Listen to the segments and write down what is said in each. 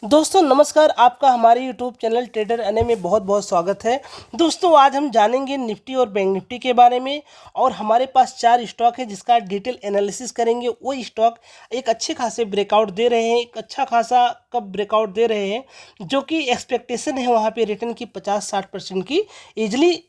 दोस्तों नमस्कार, आपका हमारे यूट्यूब चैनल ट्रेडर अने में बहुत बहुत स्वागत है। दोस्तों आज हम जानेंगे निफ्टी और बैंक निफ्टी के बारे में और हमारे पास 4 स्टॉक है जिसका डिटेल एनालिसिस करेंगे। वो स्टॉक एक अच्छे खासे ब्रेकआउट दे रहे हैं, एक अच्छा खासा कब ब्रेकआउट दे रहे हैं, जो कि एक्सपेक्टेशन है वहाँ पे रिटर्न की 50-60% की ईजिली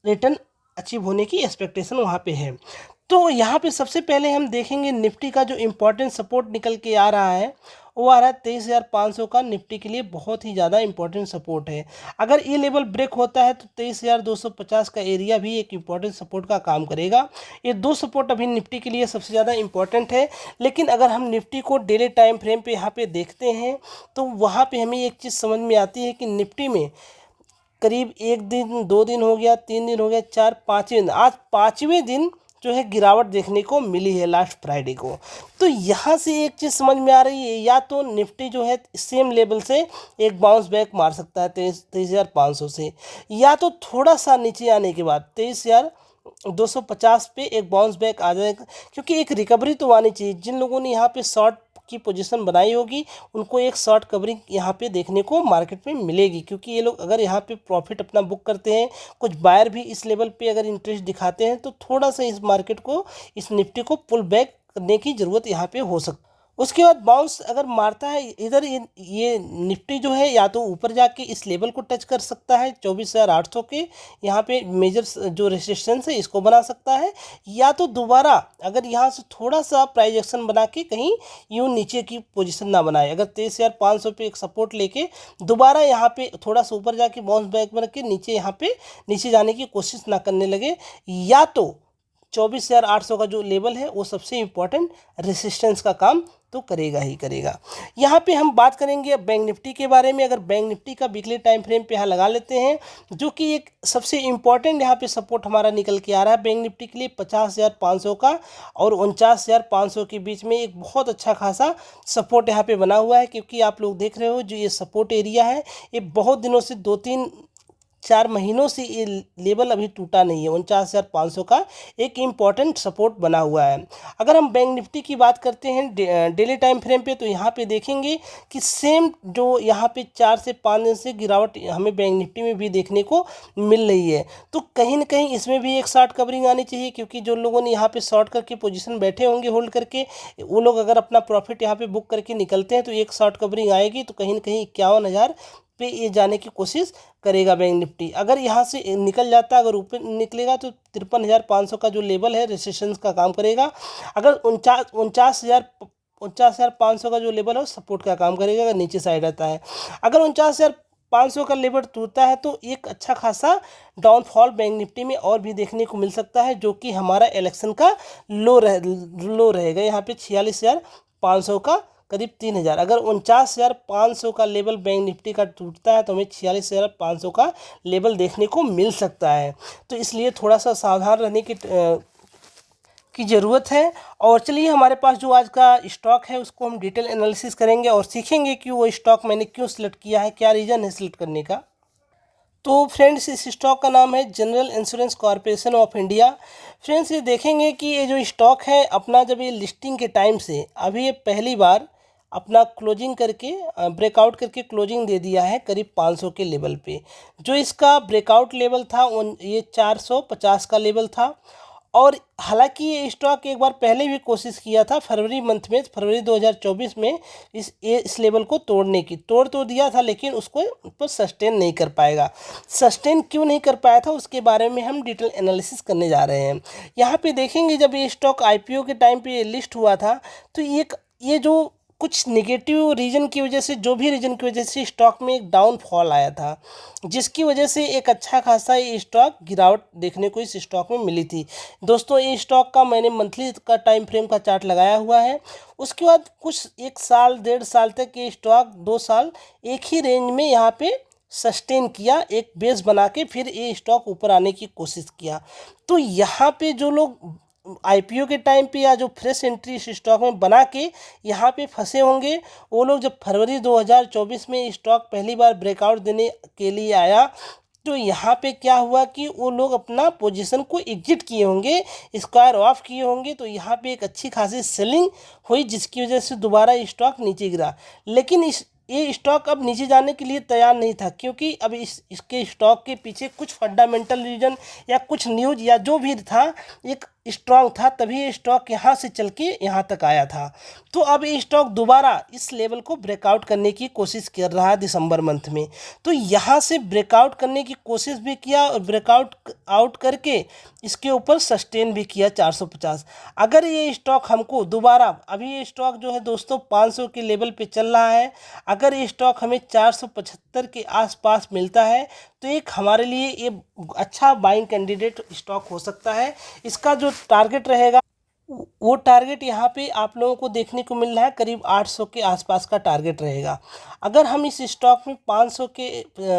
रिटर्न अचीव होने की एक्सपेक्टेशन वहाँ पे है। तो यहाँ पे सबसे पहले हम देखेंगे निफ्टी का जो इम्पोर्टेंट सपोर्ट निकल के आ रहा है, वो आ रहा है 23,500 का। निफ्टी के लिए बहुत ही ज़्यादा इंपॉर्टेंट सपोर्ट है। अगर ये लेवल ब्रेक होता है तो 23,250 का एरिया भी एक इम्पॉर्टेंट सपोर्ट का काम करेगा। ये दो सपोर्ट अभी निफ्टी के लिए सबसे ज़्यादा इंपॉर्टेंट है। लेकिन अगर हम निफ्टी को डेली टाइम फ्रेम पे यहाँ पे देखते हैं तो वहाँ पे हमें एक चीज़ समझ में आती है कि निफ्टी में करीब 1 दिन 2 दिन हो गया, 3 दिन हो गया, 4 5वें दिन, आज 5वें दिन जो है गिरावट देखने को मिली है लास्ट फ्राइडे को। तो यहाँ से एक चीज़ समझ में आ रही है, या तो निफ्टी जो है सेम लेवल से एक बाउंस बैक मार सकता है 23,500 से, या तो थोड़ा सा नीचे आने के बाद 23,250 पे एक बाउंस बैक आ जाएगा। क्योंकि एक रिकवरी तो आनी चाहिए। जिन लोगों ने यहाँ पे शॉर्ट की पोजीशन बनाई होगी उनको एक शॉर्ट कवरिंग यहाँ पे देखने को मार्केट में मिलेगी। क्योंकि ये लोग अगर यहाँ पे प्रॉफिट अपना बुक करते हैं, कुछ बायर भी इस लेवल पे अगर इंटरेस्ट दिखाते हैं, तो थोड़ा सा इस मार्केट को, इस निफ्टी को पुल बैक करने की ज़रूरत यहाँ पे हो सकती है। उसके बाद बाउंस अगर मारता है इधर, ये निफ्टी जो है या तो ऊपर जाके इस लेवल को टच कर सकता है 24,800 के, यहाँ पे मेजर जो रेजिस्टेंस है इसको बना सकता है, या तो दोबारा अगर यहाँ से थोड़ा सा प्राइस एक्शन बना के कहीं यूँ नीचे की पोजीशन ना बनाए, अगर 23,500 पे एक सपोर्ट लेके दोबारा यहाँ पे थोड़ा सा ऊपर जाके बाउंस बैक बना के नीचे यहाँ पे नीचे जाने की कोशिश ना करने लगे, या तो 24,800 का जो लेवल है वो सबसे इम्पोर्टेंट रेसिस्टेंस का काम तो करेगा ही करेगा। यहाँ पे हम बात करेंगे बैंक निफ्टी के बारे में। अगर बैंक निफ्टी का वीकली टाइम फ्रेम पे यहाँ लगा लेते हैं, जो कि एक सबसे इम्पॉर्टेंट यहाँ पे सपोर्ट हमारा निकल के आ रहा है बैंक निफ्टी के लिए 50,500 का और 49,500 के बीच में एक बहुत अच्छा खासा सपोर्ट यहाँ पे बना हुआ है। क्योंकि आप लोग देख रहे हो जो ये सपोर्ट एरिया है, ये बहुत दिनों से 2-3-4 महीनों से ये लेवल अभी टूटा नहीं है। 49,500 का एक इम्पॉर्टेंट सपोर्ट बना हुआ है। अगर हम बैंक निफ्टी की बात करते हैं डेली टाइम फ्रेम पे, तो यहाँ पे देखेंगे कि सेम जो यहाँ पे 4 से 5 दिन से गिरावट हमें बैंक निफ्टी में भी देखने को मिल रही है। तो कहीं ना कहीं इसमें भी एक शॉर्ट कवरिंग आनी चाहिए। क्योंकि जो लोगों ने यहाँ पे शॉर्ट करके पोजीशन बैठे होंगे होल्ड करके, वो लोग अगर अपना प्रॉफिट यहाँ पे बुक करके निकलते हैं तो एक शॉर्ट कवरिंग आएगी, तो कहीं ना कहीं 51,000 पे ये जाने की कोशिश करेगा बैंक निफ्टी। अगर यहाँ से निकल जाता है, अगर ऊपर निकलेगा तो 53,500 का जो लेवल है रेजिस्टेंस का काम करेगा। अगर 49,500 का जो लेवल है वो सपोर्ट का काम करेगा अगर नीचे साइड आता है। अगर 49,500 का लेवल टूटता है तो एक अच्छा खासा डाउनफॉल बैंक निफ्टी में और भी देखने को मिल सकता है, जो कि हमारा इलेक्शन का लो रहेगा। यहाँ पे 46,500 का करीब 3,000। अगर 49,500 का लेवल बैंक निफ्टी का टूटता है तो हमें 46,500 का लेवल देखने को मिल सकता है। तो इसलिए थोड़ा सा सावधान रहने की ज़रूरत है। और चलिए, हमारे पास जो आज का स्टॉक है उसको हम डिटेल एनालिसिस करेंगे और सीखेंगे कि वो स्टॉक मैंने क्यों सिलेक्ट किया है, क्या रीज़न है सिलेक्ट करने का। तो फ्रेंड्स, इस स्टॉक का नाम है general insurance corporation of India. Friends, ये देखेंगे कि ये जो स्टॉक है अपना, जब ये लिस्टिंग के टाइम से अभी ये पहली बार अपना क्लोजिंग करके ब्रेकआउट करके क्लोजिंग दे दिया है करीब 500 के लेवल पे। जो इसका ब्रेकआउट लेवल था ये 450 का लेवल था। और हालांकि ये स्टॉक एक बार पहले भी कोशिश किया था फरवरी मंथ में, फरवरी 2024 में इस लेवल को तोड़ने की, तोड़ तो दिया था, लेकिन उसको ऊपर सस्टेन नहीं कर पाएगा। सस्टेन क्यों नहीं कर पाया था उसके बारे में हम डिटेल एनालिसिस करने जा रहे हैं। यहाँ पे देखेंगे जब ये स्टॉक आईपीओ के टाइम पे लिस्ट हुआ था तो ये जो कुछ नेगेटिव रीजन की वजह से, जो भी रीजन की वजह से स्टॉक में एक डाउनफॉल आया था, जिसकी वजह से एक अच्छा खासा ये स्टॉक गिरावट देखने को इस स्टॉक में मिली थी। दोस्तों, ये स्टॉक का मैंने मंथली का टाइम फ्रेम का चार्ट लगाया हुआ है। उसके बाद कुछ 1 साल 1.5 साल तक ये स्टॉक, 2 साल एक ही रेंज में यहाँ पे सस्टेन किया, एक बेस बना के फिर ये स्टॉक ऊपर आने की कोशिश किया। तो यहाँ पे जो लोग आईपीओ के टाइम पे या जो फ्रेश एंट्री इस स्टॉक में बना के यहाँ पे फंसे होंगे, वो लोग जब फरवरी 2024 में स्टॉक पहली बार ब्रेकआउट देने के लिए आया तो यहाँ पे क्या हुआ कि वो लोग अपना पोजीशन को एग्जिट किए होंगे, स्क्वायर ऑफ किए होंगे। तो यहाँ पे एक अच्छी खासी सेलिंग हुई, जिसकी वजह से दोबारा स्टॉक नीचे गिरा। लेकिन इस ये स्टॉक अब नीचे जाने के लिए तैयार नहीं था, क्योंकि अब इसके स्टॉक के पीछे कुछ फंडामेंटल रीजन या कुछ न्यूज या जो भी था एक स्ट्रांग था, तभी ये स्टॉक यहाँ से चल के यहाँ तक आया था। तो अब ये स्टॉक दोबारा इस लेवल को ब्रेकआउट करने की कोशिश कर रहा है दिसंबर मंथ में। तो यहाँ से ब्रेकआउट करने की कोशिश भी किया और ब्रेकआउट आउट करके इसके ऊपर सस्टेन भी किया 450। अगर ये स्टॉक हमको दोबारा, अभी ये स्टॉक जो है दोस्तों 500 के लेवल पे चल रहा है, अगर ये स्टॉक हमें 475 के आसपास मिलता है तो एक हमारे लिए ये अच्छा बाइंग कैंडिडेट स्टॉक हो सकता है। इसका जो टारगेट रहेगा वो टारगेट यहाँ पे आप लोगों को देखने को मिल रहा है, करीब 800 के आसपास का टारगेट रहेगा। अगर हम इस स्टॉक में 500 के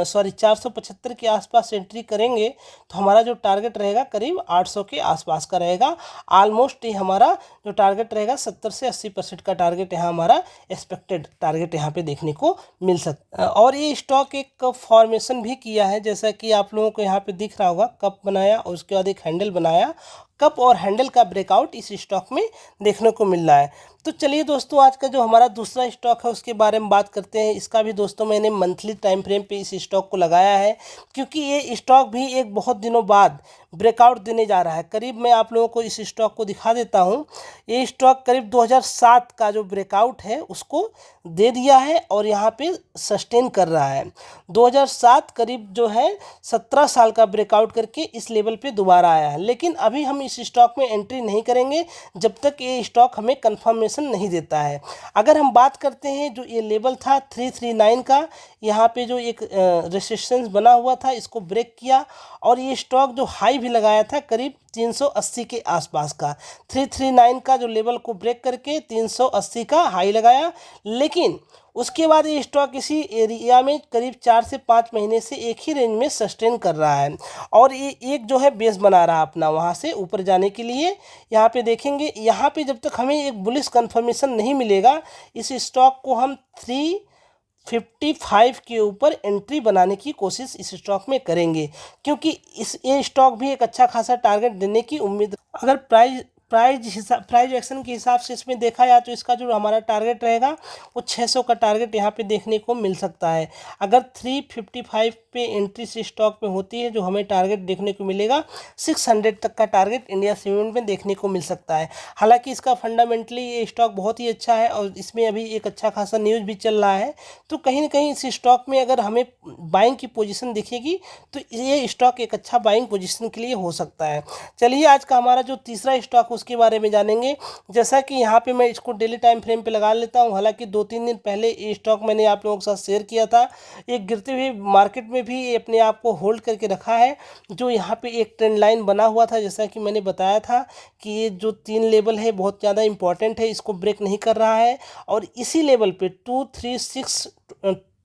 475 के आसपास एंट्री करेंगे तो हमारा जो टारगेट रहेगा करीब 800 के आसपास का रहेगा। ऑलमोस्ट ये हमारा जो टारगेट रहेगा 70 से 80% का टारगेट यहाँ हमारा एक्सपेक्टेड टारगेट यहाँ पे देखने को मिल सकता है। और ये स्टॉक एक फॉर्मेशन भी किया है, जैसा कि आप लोगों को यहाँ पे दिख रहा होगा, कप बनाया और उसके बाद एक हैंडल बनाया। कप और हैंडल का ब्रेकआउट इस स्टॉक में देखने को मिल रहा है। तो चलिए दोस्तों, आज का जो हमारा दूसरा स्टॉक है उसके बारे में बात करते हैं। इसका भी दोस्तों मैंने मंथली टाइम फ्रेम पे इस स्टॉक को लगाया है, क्योंकि ये स्टॉक भी एक बहुत दिनों बाद ब्रेकआउट देने जा रहा है। करीब मैं आप लोगों को इस स्टॉक को दिखा देता हूँ। ये स्टॉक करीब 2007 का जो ब्रेकआउट है उसको दे दिया है और यहाँ पे सस्टेन कर रहा है। 2007 करीब जो है 17 साल का ब्रेकआउट करके इस लेवल पे दोबारा आया है। लेकिन अभी हम इस स्टॉक में एंट्री नहीं करेंगे जब तक ये स्टॉक हमें कंफर्मेशन नहीं देता है। अगर हम बात करते हैं, जो ये लेवल था 339 का, यहाँ पे जो एक रेजिस्टेंस बना हुआ था इसको ब्रेक किया और ये स्टॉक जो हाई भी लगाया था करीब 380 के आसपास का, 339 का जो लेवल को ब्रेक करके 380 का हाई लगाया। लेकिन उसके बाद ये स्टॉक इसी एरिया में करीब 4 से 5 महीने से एक ही रेंज में सस्टेन कर रहा है और ये एक जो है बेस बना रहा है अपना वहाँ से ऊपर जाने के लिए। यहाँ पे देखेंगे, यहाँ पे जब तक हमें एक बुलिश कंफर्मेशन नहीं मिलेगा इस स्टॉक को हम 355 के ऊपर एंट्री बनाने की कोशिश इस स्टॉक में करेंगे, क्योंकि ये स्टॉक भी एक अच्छा खासा टारगेट देने की उम्मीद। अगर प्राइस एक्शन के हिसाब से इसमें देखा जाए तो इसका जो हमारा टारगेट रहेगा वो 600 का टारगेट यहाँ पे देखने को मिल सकता है। अगर 355 पे एंट्री से स्टॉक में होती है जो हमें टारगेट देखने को मिलेगा 600 तक का टारगेट इंडिया सीमेंट में देखने को मिल सकता है। हालांकि इसका फंडामेंटली ये स्टॉक बहुत ही अच्छा है और इसमें अभी एक अच्छा खासा न्यूज़ भी चल रहा है, तो कहीं ना कहीं इस स्टॉक में अगर हमें बाइंग की पोजीशन दिखेगी तो ये स्टॉक एक अच्छा बाइंग पोजीशन के लिए हो सकता है। चलिए, आज का हमारा जो तीसरा स्टॉक उसके बारे में जानेंगे। जैसा कि यहाँ पे मैं इसको डेली टाइम फ्रेम पे लगा लेता हूँ। हालांकि 2-3 दिन पहले ये स्टॉक मैंने आप लोगों के साथ शेयर किया था। एक गिरते हुए मार्केट में भी अपने आप को होल्ड करके रखा है, जो यहाँ पे एक ट्रेंड लाइन बना हुआ था। जैसा कि मैंने बताया था कि ये जो 3 लेवल है बहुत ज़्यादा इंपॉर्टेंट है, इसको ब्रेक नहीं कर रहा है और इसी लेवल पे 236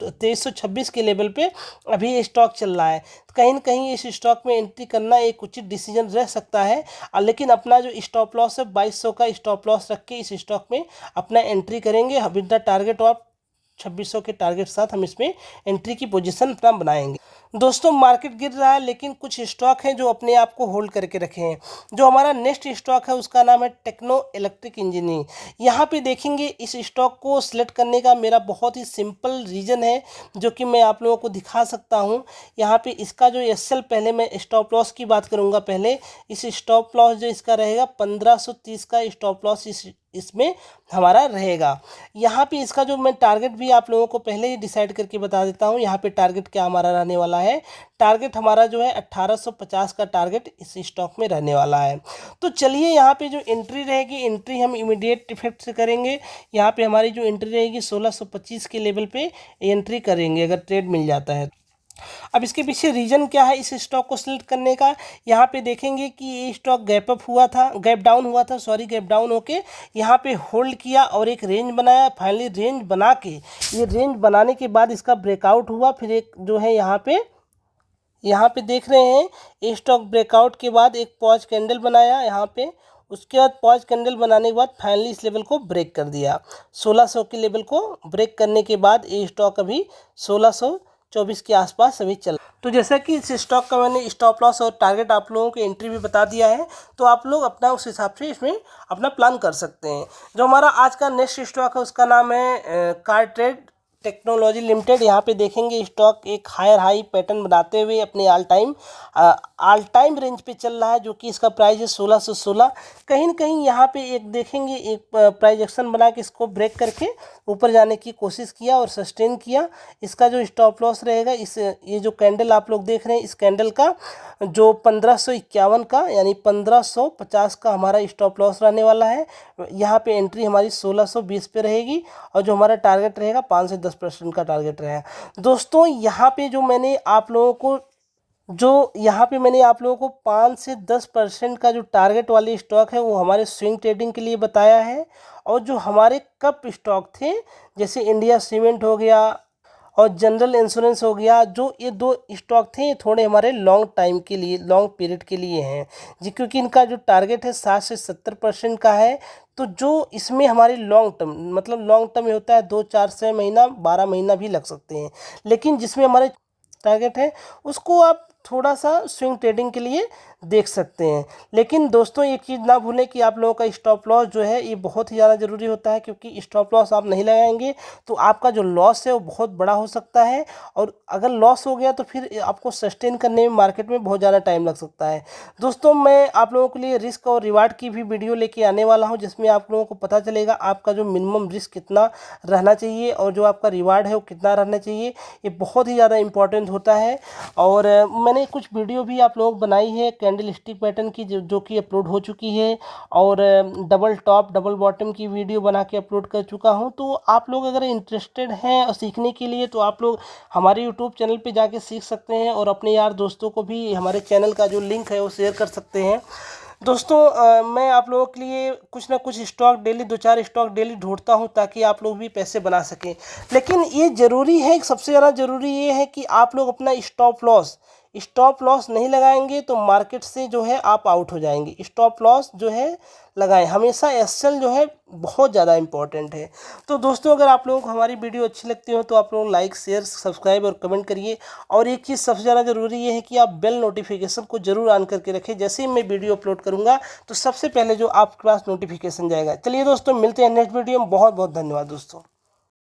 2326 के लेवल पे अभी ये स्टॉक चल रहा है। तो कहीं ना कहीं इस स्टॉक में एंट्री करना एक उचित डिसीजन रह सकता है, लेकिन अपना जो स्टॉप लॉस है 2200 का स्टॉप लॉस रख के इस स्टॉक में अपना एंट्री करेंगे। विद द टारगेट ऑफ 2600 के टारगेट साथ हम इसमें एंट्री की पोजीशन अपना बनाएंगे। दोस्तों, मार्केट गिर रहा है लेकिन कुछ स्टॉक हैं जो अपने आप को होल्ड करके रखे हैं। जो हमारा नेक्स्ट स्टॉक है उसका नाम है टेक्नो इलेक्ट्रिक इंजीनियरिंग। यहाँ पे देखेंगे, इस स्टॉक को सिलेक्ट करने का मेरा बहुत ही सिंपल रीज़न है जो कि मैं आप लोगों को दिखा सकता हूँ। यहाँ पे इसका जो एसएल, पहले मैं स्टॉप लॉस की बात करूँगा। पहले इस स्टॉप लॉस जो इसका रहेगा 1530 का स्टॉप लॉस इसमें हमारा रहेगा। यहाँ पे इसका जो मैं टारगेट भी आप लोगों को पहले ही डिसाइड करके बता देता हूँ। यहाँ पे टारगेट क्या हमारा रहने वाला है, टारगेट हमारा जो है 1850 का टारगेट इस स्टॉक में रहने वाला है। तो चलिए, यहाँ पे जो एंट्री रहेगी, एंट्री हम इमीडिएट इफेक्ट से करेंगे। यहाँ पे हमारी जो एंट्री रहेगी 1625 के लेवल पे एंट्री करेंगे अगर ट्रेड मिल जाता है। अब इसके पीछे रीज़न क्या है इस स्टॉक को सिलेक्ट करने का। यहाँ पे देखेंगे कि ये स्टॉक गैप डाउन होके यहाँ पे होल्ड किया और एक रेंज बनाया। फाइनली रेंज बना के, ये रेंज बनाने के बाद इसका ब्रेकआउट हुआ। फिर एक जो है यहाँ पे देख रहे हैं, ये स्टॉक ब्रेकआउट के बाद एक पॉज कैंडल बनाया यहाँ पे। उसके बाद पॉज कैंडल बनाने के बाद फाइनली इस लेवल को ब्रेक कर दिया। 1600 के लेवल को ब्रेक करने के बाद ये स्टॉक अभी 1624 के आसपास अभी चल। तो जैसा कि इस स्टॉक का मैंने स्टॉप लॉस और टारगेट आप लोगों को एंट्री भी बता दिया है, तो आप लोग अपना उस हिसाब से इसमें अपना प्लान कर सकते हैं। जो हमारा आज का नेक्स्ट स्टॉक है उसका नाम है कार ट्रेड टेक्नोलॉजी लिमिटेड। यहाँ पे देखेंगे स्टॉक एक हायर हाई पैटर्न बनाते हुए अपने ऑल टाइम रेंज पे चल रहा है, जो कि इसका प्राइस है 1616। कहीं ना कहीं यहाँ पे एक देखेंगे एक प्राइस एक्शन बना के इसको ब्रेक करके ऊपर जाने की कोशिश किया और सस्टेन किया। इसका जो स्टॉप लॉस रहेगा, ये जो कैंडल आप लोग देख रहे हैं, इस कैंडल का जो 1551 का यानी 1550 का हमारा स्टॉप लॉस रहने वाला है। यहाँ पे एंट्री हमारी 1620 पे रहेगी और जो हमारा टारगेट रहेगा 5 से 10% का टारगेट रहेगा। दोस्तों यहाँ पे मैंने आप लोगों को 5 से 10% का जो टारगेट वाली स्टॉक है वो हमारे स्विंग ट्रेडिंग के लिए बताया है। और जो हमारे कप स्टॉक थे, जैसे इंडिया सीमेंट हो गया और जनरल इंश्योरेंस हो गया, जो ये 2 स्टॉक थे, ये थोड़े हमारे लॉन्ग टाइम के लिए, लॉन्ग पीरियड के लिए हैं जी, क्योंकि इनका जो टारगेट है 60 से 70% का है। तो जो इसमें हमारे लॉन्ग टर्म, मतलब लॉन्ग टर्म में होता है 2, 4, 6 महीना, 12 महीना भी लग सकते हैं, लेकिन जिसमें हमारे टारगेट है उसको आप थोड़ा सा स्विंग ट्रेडिंग के लिए देख सकते हैं। लेकिन दोस्तों एक चीज़ ना भूलें कि आप लोगों का स्टॉप लॉस जो है ये बहुत ही ज़्यादा ज़रूरी होता है, क्योंकि स्टॉप लॉस आप नहीं लगाएंगे तो आपका जो लॉस है वो बहुत बड़ा हो सकता है, और अगर लॉस हो गया तो फिर आपको सस्टेन करने में मार्केट में बहुत ज़्यादा टाइम लग सकता है। दोस्तों मैं आप लोगों के लिए रिस्क और रिवार्ड की भी वीडियो लेके आने वाला हूँ, जिसमें आप लोगों को पता चलेगा आपका जो मिनिमम रिस्क कितना रहना चाहिए और जो आपका रिवार्ड है वो कितना रहना चाहिए। ये बहुत ही ज़्यादा इंपॉर्टेंट होता है। और मैंने कुछ वीडियो भी आप लोग बनाई है कैंडल स्टिक पैटर्न की, जो कि अपलोड हो चुकी है, और डबल टॉप डबल बॉटम की वीडियो बना के अपलोड कर चुका हूं। तो आप लोग अगर इंटरेस्टेड हैं और सीखने के लिए, तो आप लोग हमारे यूट्यूब चैनल पे जाके सीख सकते हैं, और अपने यार दोस्तों को भी हमारे चैनल का जो लिंक है वो शेयर कर सकते हैं। दोस्तों मैं आप लोगों के लिए कुछ ना कुछ स्टॉक डेली, 2-4 स्टॉक डेली ढूंढता हूं, ताकि आप लोग भी पैसे बना सकें। लेकिन ये ज़रूरी है, सबसे ज़्यादा ज़रूरी ये है कि आप लोग अपना स्टॉप लॉस नहीं लगाएंगे तो मार्केट से जो है आप आउट हो जाएंगे। स्टॉप लॉस जो है लगाएं हमेशा। एसएल जो है बहुत ज़्यादा इंपॉर्टेंट है। तो दोस्तों अगर आप लोगों को हमारी वीडियो अच्छी लगती हो तो आप लोग लाइक, शेयर, सब्सक्राइब और कमेंट करिए। और एक चीज़ सबसे ज़्यादा ज़रूरी ये है कि आप बेल नोटिफिकेशन को जरूर ऑन करके रखें। जैसे ही मैं वीडियो अपलोड करूँगा तो सबसे पहले जो आपके पास नोटिफिकेशन जाएगा। चलिए दोस्तों मिलते हैं नेक्स्ट वीडियो में। बहुत बहुत धन्यवाद दोस्तों।